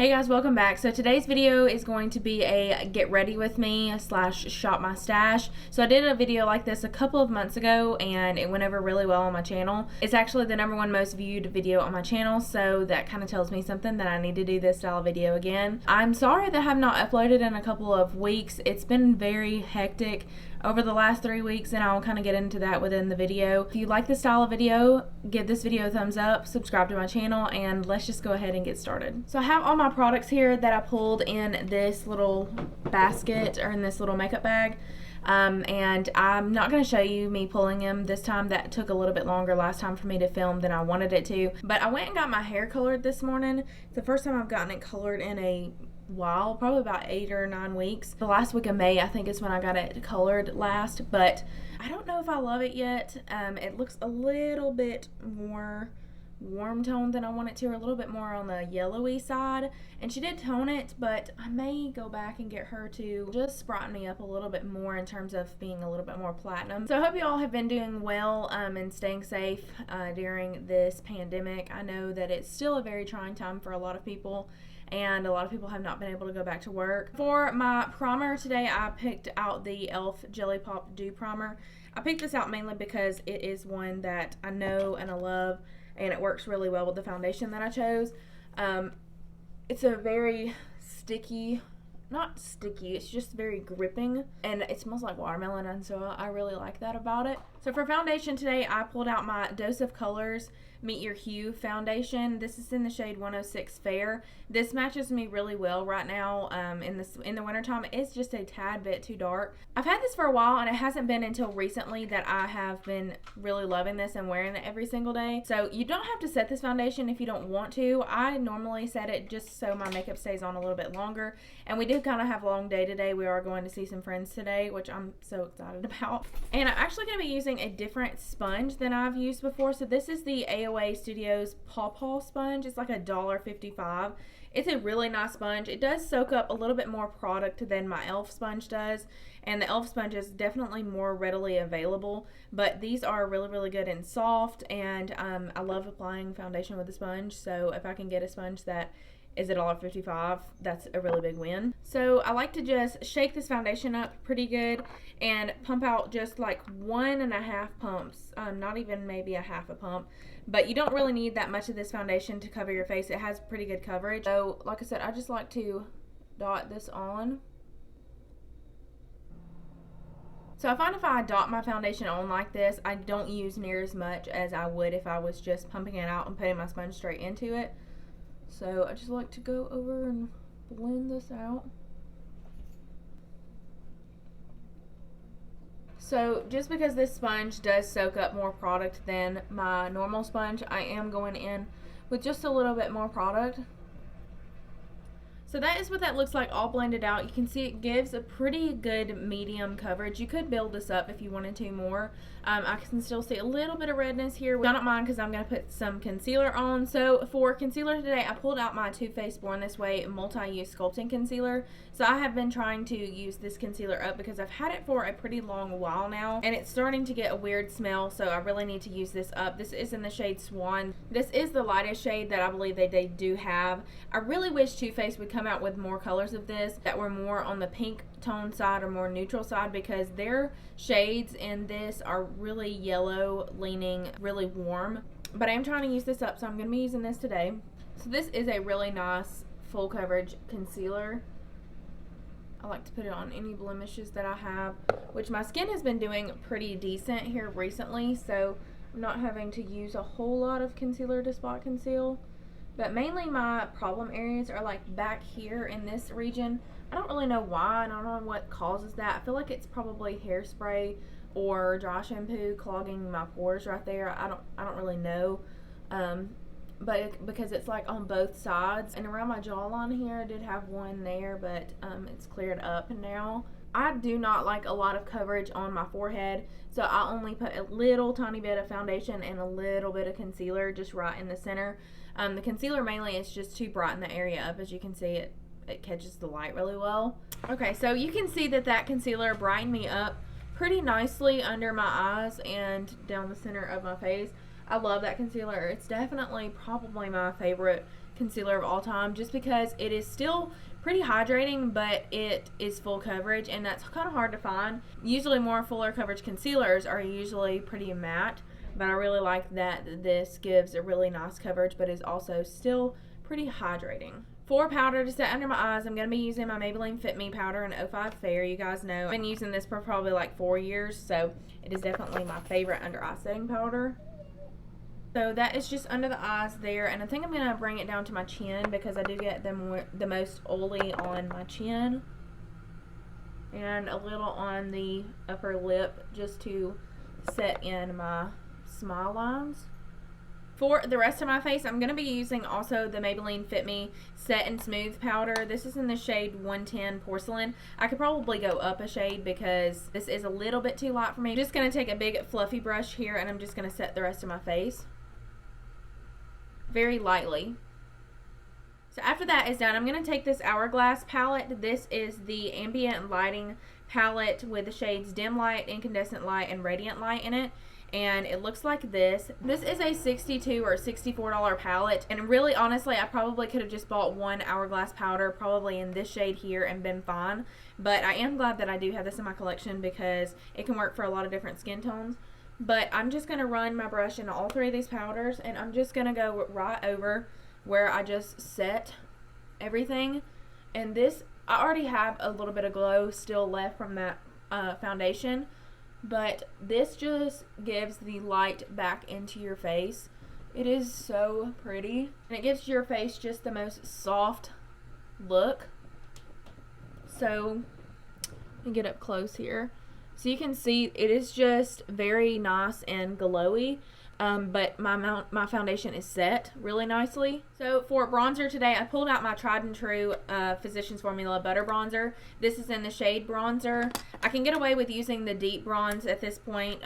Hey guys, welcome back. So today's video is going to be a get ready with me slash shop my stash. So I did a video like this a couple of months ago and it went over really well on my channel. It's actually the #1 most viewed video on my channel, so that kind of tells me something that I need to do this style video again. I'm sorry that I have not uploaded in a couple of weeks. It's been very hectic over the last 3 weeks, and I'll kind of get into that within the video. If you like this style of video, give this video a thumbs up, subscribe to my channel, and let's just go ahead and get started. So I have all my products here that I pulled in this little basket, or in this little makeup bag. And I'm not going to show you me pulling them this time. That took a little bit longer last time for me to film than I wanted it to. But I went and got my hair colored this morning. It's the first time I've gotten it colored in a while, probably about 8 or 9 weeks. The last week of May I think is when I got it colored last, but I don't know if I love it yet. It looks a little bit more warm toned than I want it to, or a little bit more on the yellowy side, and she did tone it, but I may go back and get her to just brighten me up a little bit more in terms of being a little bit more platinum. So I hope you all have been doing well and staying safe during this pandemic. I know that it's still a very trying time for a lot of people, and a lot of people have not been able to go back to work. For my primer today, I picked out the e.l.f. Jelly Pop Dew Primer. I picked this out mainly because it is one that I know and I love, and it works really well with the foundation that I chose. It's a very sticky, not sticky, it's just very gripping, and it smells like watermelon, and so I really like that about it. So for foundation today, I pulled out my Dose of Colors Meet Your Hue foundation. This is in the shade 106 Fair. This matches me really well right now in the wintertime. It's just a tad bit too dark. I've had this for a while, and it hasn't been until recently that I have been really loving this and wearing it every single day. So you don't have to set this foundation if you don't want to. I normally set it just so my makeup stays on a little bit longer, and we do kind of have a long day today. We are going to see some friends today, which I'm so excited about. And I'm actually going to be using a different sponge than I've used before. So this is the AOA Studios Paw Paw sponge. It's like $1.55. It's a really nice sponge. It does soak up a little bit more product than my e.l.f. sponge does, and the e.l.f. sponge is definitely more readily available, but these are really, really good and soft, and I love applying foundation with a sponge, so if I can get a sponge that is $1.55, that's a really big win. So I like to just shake this foundation up pretty good and pump out just like 1.5 pumps, not even maybe a half a pump, but you don't really need that much of this foundation to cover your face. It has pretty good coverage. So like I said, I just like to dot this on. So I find if I dot my foundation on like this, I don't use near as much as I would if I was just pumping it out and putting my sponge straight into it. So I just like to go over and blend this out. So just because this sponge does soak up more product than my normal sponge, I am going in with just a little bit more product. So that is what that looks like all blended out. You can see it gives a pretty good medium coverage. You could build this up if you wanted to more. I can still see a little bit of redness here. I don't mind because I'm going to put some concealer on. So for concealer today, I pulled out my Too Faced Born This Way Multi-Use Sculpting Concealer. So I have been trying to use this concealer up because I've had it for a pretty long while now, and it's starting to get a weird smell, so I really need to use this up. This is in the shade Swan. This is the lightest shade that I believe they do have. I really wish Too Faced would come out with more colors of this that were more on the pink tone side or more neutral side, because their shades in this are really yellow leaning, really warm. But I am trying to use this up, so I'm going to be using this today. So this is a really nice full coverage concealer. I like to put it on any blemishes that I have, which my skin has been doing pretty decent here recently, so I'm not having to use a whole lot of concealer to spot conceal. But mainly my problem areas are like back here in this region. I don't really know why, and I don't know what causes that. I feel like it's probably hairspray or dry shampoo clogging my pores right there. I don't really know. But because it's like on both sides, and around my jawline here, I did have one there, but it's cleared up now. I do not like a lot of coverage on my forehead, so I only put a little tiny bit of foundation and a little bit of concealer just right in the center. The concealer mainly is just to brighten the area up. As you can see, it catches the light really well. Okay, so you can see that concealer brightened me up pretty nicely under my eyes and down the center of my face. I love that concealer. It's definitely probably my favorite concealer of all time, just because it is still pretty hydrating, but it is full coverage, and that's kind of hard to find. Usually more fuller coverage concealers are usually pretty matte, but I really like that this gives a really nice coverage, but is also still pretty hydrating. For powder to set under my eyes, I'm going to be using my Maybelline Fit Me powder in 05 Fair. You guys know I've been using this for probably like 4 years, so it is definitely my favorite under eye setting powder. So that is just under the eyes there, and I think I'm going to bring it down to my chin because I do get the most oily on my chin, and a little on the upper lip just to set in my smile lines. For the rest of my face, I'm going to be using also the Maybelline Fit Me Set and Smooth powder. This is in the shade 110 Porcelain. I could probably go up a shade because this is a little bit too light for me. I'm just going to take a big fluffy brush here, and I'm just going to set the rest of my face very lightly. So after that is done, I'm going to take this Hourglass palette. This is the Ambient Lighting palette with the shades Dim Light, Incandescent Light, and Radiant Light in it. And it looks like this. This is a $62 or $64 palette, and really honestly I probably could have just bought one Hourglass powder probably in this shade here and been fine, but I am glad that I do have this in my collection because it can work for a lot of different skin tones. But I'm just going to run my brush into all three of these powders, and I'm just going to go right over where I just set everything. And this, I already have a little bit of glow still left from that foundation, but this just gives the light back into your face. It is so pretty, and it gives your face just the most soft look. So let me get up close here so you can see it is just very nice and glowy. But my foundation is set really nicely. So for bronzer today, I pulled out my tried and true Physicians Formula Butter Bronzer. This is in the shade Bronzer. I can get away with using the deep bronze at this point,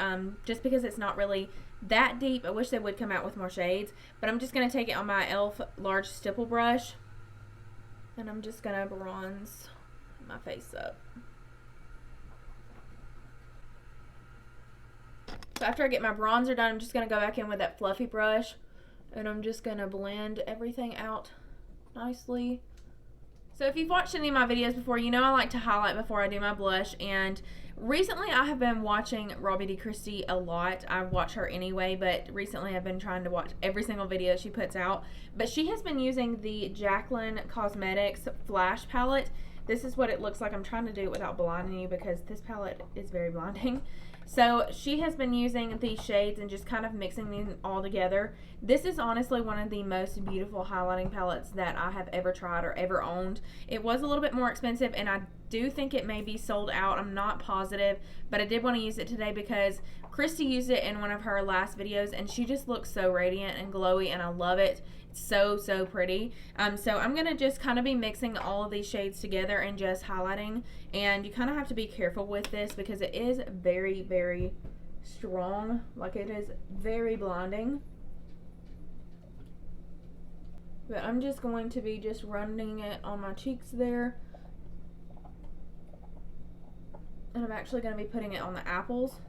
just because it's not really that deep. I wish they would come out with more shades. But I'm just going to take it on my e.l.f. large stipple brush, and I'm just going to bronze my face up. So after I get my bronzer done, I'm just going to go back in with that fluffy brush, and I'm just going to blend everything out nicely. So if you've watched any of my videos before, you know I like to highlight before I do my blush, and recently I have been watching Raw Beauty Kristi a lot. I watch her anyway, but recently I've been trying to watch every single video she puts out. But she has been using the Jaclyn Cosmetics Flash palette. This is what it looks like. I'm trying to do it without blinding you because this palette is very blinding. So she has been using these shades and just kind of mixing them all together. This is honestly one of the most beautiful highlighting palettes that I have ever tried or ever owned. It was a little bit more expensive, and I do think it may be sold out. I'm not positive, but I did want to use it today because Kristi used it in one of her last videos, and she just looks so radiant and glowy, and I love it. So pretty. So I'm gonna just kind of be mixing all of these shades together and just highlighting, and you kind of have to be careful with this because it is very strong. Like, it is very blinding. But I'm just going to be just running it on my cheeks there, and I'm actually going to be putting it on the apples.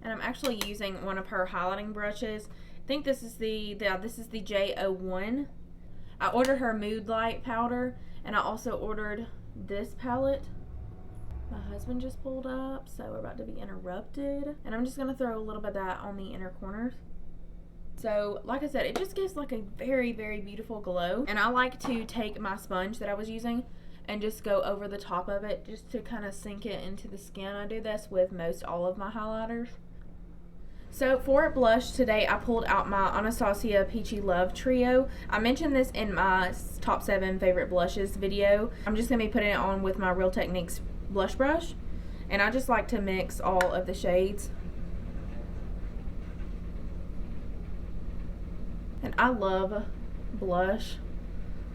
And I'm actually using one of her highlighting brushes. I think this is the J01. I ordered her Mood Light powder, and I also ordered this palette. My husband just pulled up, so we're about to be interrupted. And I'm just going to throw a little bit of that on the inner corners. So, like I said, it just gives like a very beautiful glow. And I like to take my sponge that I was using and just go over the top of it just to kind of sink it into the skin. I do this with most all of my highlighters. So for blush today, I pulled out my Anastasia Peachy Love Trio. I mentioned this in my top 7 favorite blushes video. I'm just going to be putting it on with my Real Techniques blush brush. And I just like to mix all of the shades. And I love blush,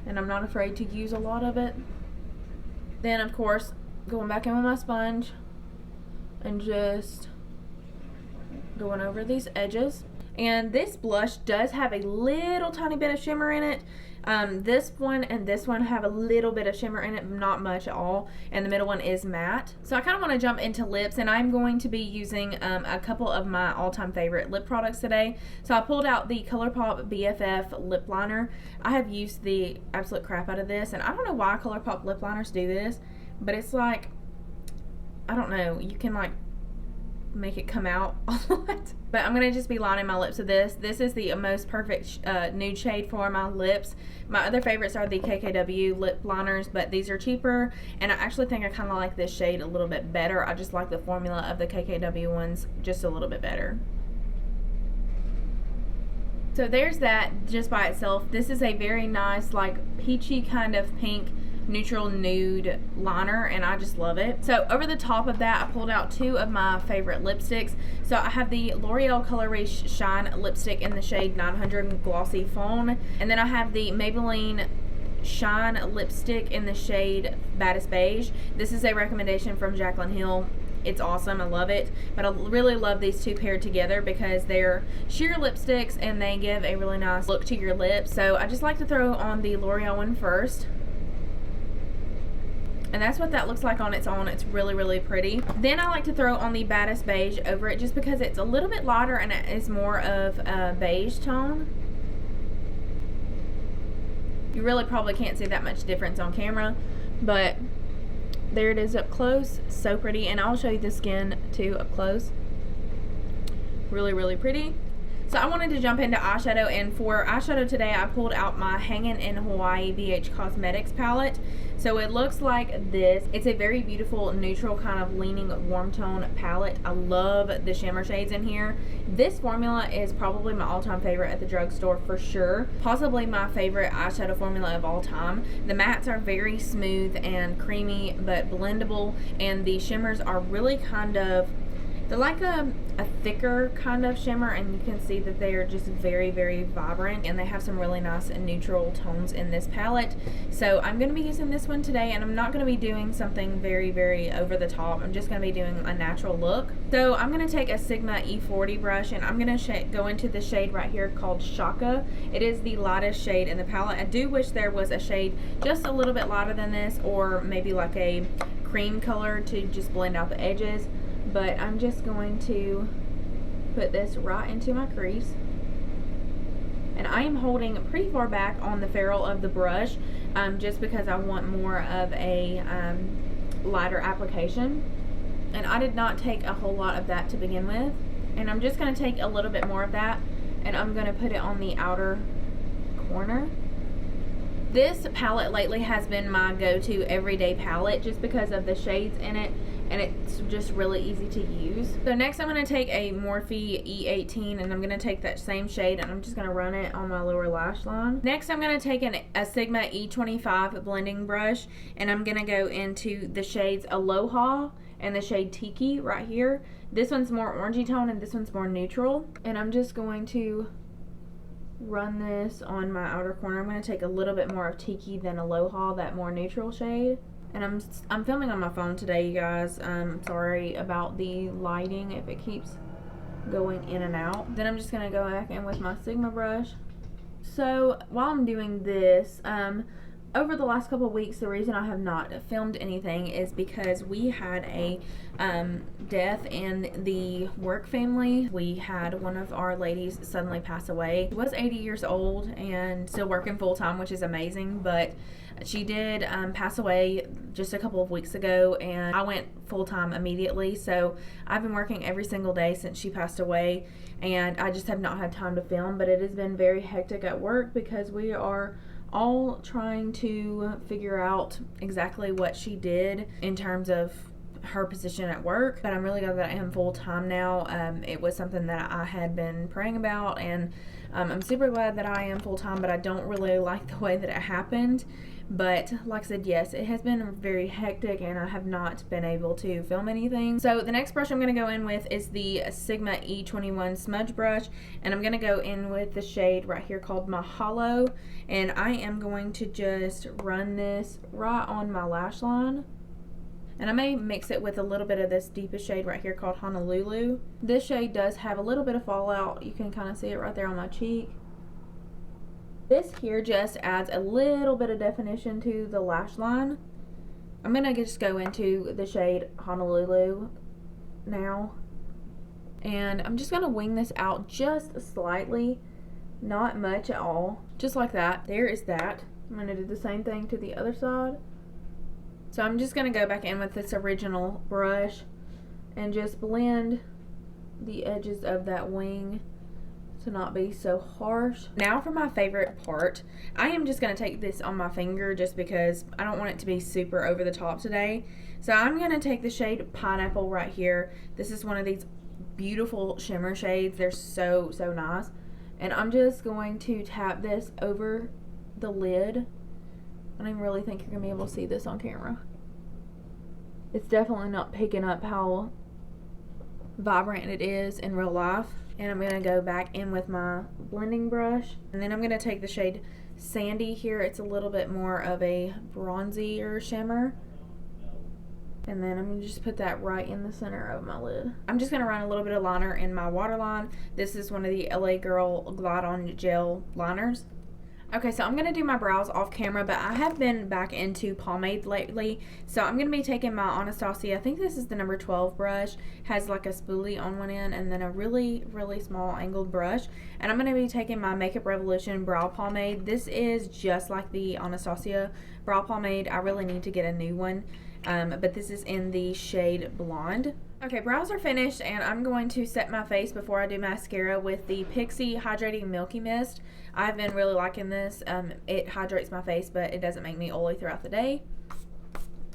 and I'm not afraid to use a lot of it. Then, of course, going back in with my sponge and just going over these edges. And this blush does have a little tiny bit of shimmer in it. This one and this one have a little bit of shimmer in it, not much at all, and the middle one is matte. So I kind of want to jump into lips, and I'm going to be using a couple of my all-time favorite lip products today. So I pulled out the Colourpop BFF Lip Liner. I have used the absolute crap out of this, and I don't know why Colourpop lip liners do this, but it's like, I don't know, you can like make it come out a lot. But I'm gonna just be lining my lips with this. This is the most perfect nude shade for my lips. My other favorites are the KKW lip liners, but these are cheaper, and I actually think I kind of like this shade a little bit better. I just like the formula of the KKW ones just a little bit better. So there's that just by itself. This is a very nice, like, peachy kind of pink neutral nude liner, and I just love it. So over the top of that, I pulled out two of my favorite lipsticks. So I have the Loreal Color Riche Shine lipstick in the shade 900 Glossy Fawn, and then I have the Maybelline Shine lipstick in the shade Baddest Beige. This is a recommendation from Jaclyn Hill. It's awesome, I love it, but I really love these two paired together because they're sheer lipsticks and they give a really nice look to your lips. So I just like to throw on the Loreal one first. And that's what that looks like on its own. It's really, really pretty. Then I like to throw on the Baddest Beige over it just because it's a little bit lighter and it is more of a beige tone. You really probably can't see that much difference on camera, but there it is up close. So pretty. And I'll show you the skin too up close. Really, really pretty. So I wanted to jump into eyeshadow, and for eyeshadow today I pulled out my Hangin in Hawaii BH Cosmetics palette. So it looks like this. It's a very beautiful neutral kind of leaning warm tone palette. I love the shimmer shades in here. This formula is probably my all-time favorite at the drugstore for sure. Possibly my favorite eyeshadow formula of all time. The mattes are very smooth and creamy but blendable, and the shimmers are really kind of, they're like a thicker kind of shimmer, and you can see that they are just very, very vibrant, and they have some really nice and neutral tones in this palette. So I'm going to be using this one today, and I'm not going to be doing something very, very over the top. I'm just going to be doing a natural look. So I'm going to take a Sigma E40 brush, and I'm going to go into the shade right here called Shaka. It is the lightest shade in the palette. I do wish there was a shade just a little bit lighter than this, or maybe like a cream color to just blend out the edges. But I'm just going to put this right into my crease. And I am holding pretty far back on the ferrule of the brush just because I want more of a lighter application. And I did not take a whole lot of that to begin with. And I'm just going to take a little bit more of that, and I'm going to put it on the outer corner. This palette lately has been my go-to everyday palette just because of the shades in it, and it's just really easy to use. So next I'm going to take a Morphe E18, and I'm going to take that same shade and I'm just going to run it on my lower lash line. Next I'm going to take a Sigma E25 blending brush, and I'm going to go into the shades Aloha and the shade Tiki right here. This one's more orangey tone and this one's more neutral, and I'm just going to run this on my outer corner. I'm going to take a little bit more of Tiki than Aloha, that more neutral shade. And I'm filming on my phone today, you guys. I'm sorry about the lighting if it keeps going in and out. Then I'm just going to go back in with my Sigma brush. So while I'm doing this, over the last couple of weeks, the reason I have not filmed anything is because we had a death in the work family. We had one of our ladies suddenly pass away. She was 80 years old and still working full-time, which is amazing, but she did pass away just a couple of weeks ago, and I went full-time immediately. So I've been working every single day since she passed away, and I just have not had time to film, but it has been very hectic at work because we are all trying to figure out exactly what she did in terms of her position at work. But I'm really glad that I am full-time now. It was something that I had been praying about, and I'm super glad that I am full-time, but I don't really like the way that it happened. But like I said, yes, it has been very hectic and I have not been able to film anything. So the next brush I'm going to go in with is the Sigma E21 smudge brush, and I'm going to go in with the shade right here called Mahalo, and I am going to just run this right on my lash line. And I may mix it with a little bit of this deepest shade right here called Honolulu. This shade does have a little bit of fallout. You can kind of see it right there on my cheek. This here just adds a little bit of definition to the lash line. I'm going to just go into the shade Honolulu now. And I'm just going to wing this out just slightly. Not much at all. Just like that. There is that. I'm going to do the same thing to the other side. So I'm just going to go back in with this original brush and just blend the edges of that wing to not be so harsh. Now for my favorite part. I am just going to take this on my finger just because I don't want it to be super over the top today. So I'm going to take the shade Pineapple right here. This is one of these beautiful shimmer shades. They're so nice. And I'm just going to tap this over the lid. I don't even really think you're going to be able to see this on camera. It's definitely not picking up how vibrant it is in real life. And I'm going to go back in with my blending brush. And then I'm going to take the shade Sandy here. It's a little bit more of a bronzier shimmer. And then I'm going to just put that right in the center of my lid. I'm just going to run a little bit of liner in my waterline. This is one of the LA Girl Glide On Gel liners. Okay, so I'm going to do my brows off camera, but I have been back into pomade lately. So I'm going to be taking my Anastasia, I think this is the number 12 brush. Has like a spoolie on one end and then a really small angled brush. And I'm going to be taking my Makeup Revolution brow pomade. This is just like the Anastasia brow pomade. I really need to get a new one. But this is in the shade Blonde. Okay, brows are finished, and I'm going to set my face before I do mascara with the Pixi Hydrating Milky Mist. I've been really liking this. It hydrates my face, but it doesn't make me oily throughout the day.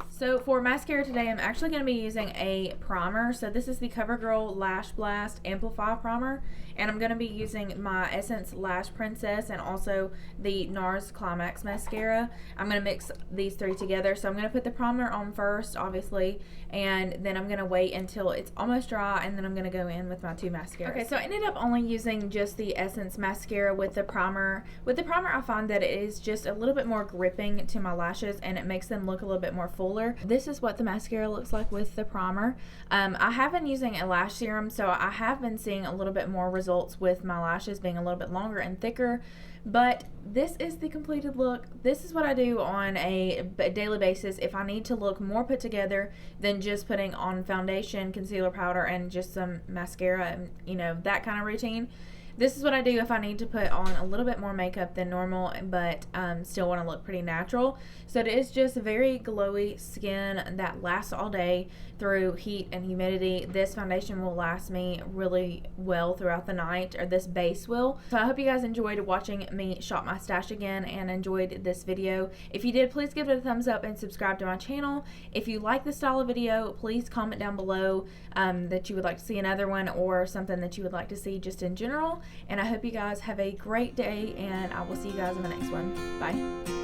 So for mascara today, I'm actually going to be using a primer. So this is the CoverGirl Lash Blast Amplify Primer. And I'm going to be using my Essence Lash Princess and also the NARS Climax Mascara. I'm going to mix these three together. So I'm going to put the primer on first, obviously. And then I'm going to wait until it's almost dry. And then I'm going to go in with my two mascaras. Okay, so I ended up only using just the Essence Mascara with the primer. With the primer, I find that it is just a little bit more gripping to my lashes. And it makes them look a little bit more fuller. This is what the mascara looks like with the primer. I have been using a lash serum, so I have been seeing a little bit more results with my lashes being a little bit longer and thicker. But this is the completed look. This is what I do on a daily basis if I need to look more put together than just putting on foundation, concealer, powder, and just some mascara and, you know, that kind of routine. This is what I do if I need to put on a little bit more makeup than normal, but still want to look pretty natural. So it is just very glowy skin that lasts all day through heat and humidity. This foundation will last me really well throughout the night, or this base will. So I hope you guys enjoyed watching me shop my stash again and enjoyed this video. If you did, please give it a thumbs up and subscribe to my channel. If you like this style of video, please comment down below that you would like to see another one or something that you would like to see just in general. And I hope you guys have a great day, and I will see you guys in the next one. Bye.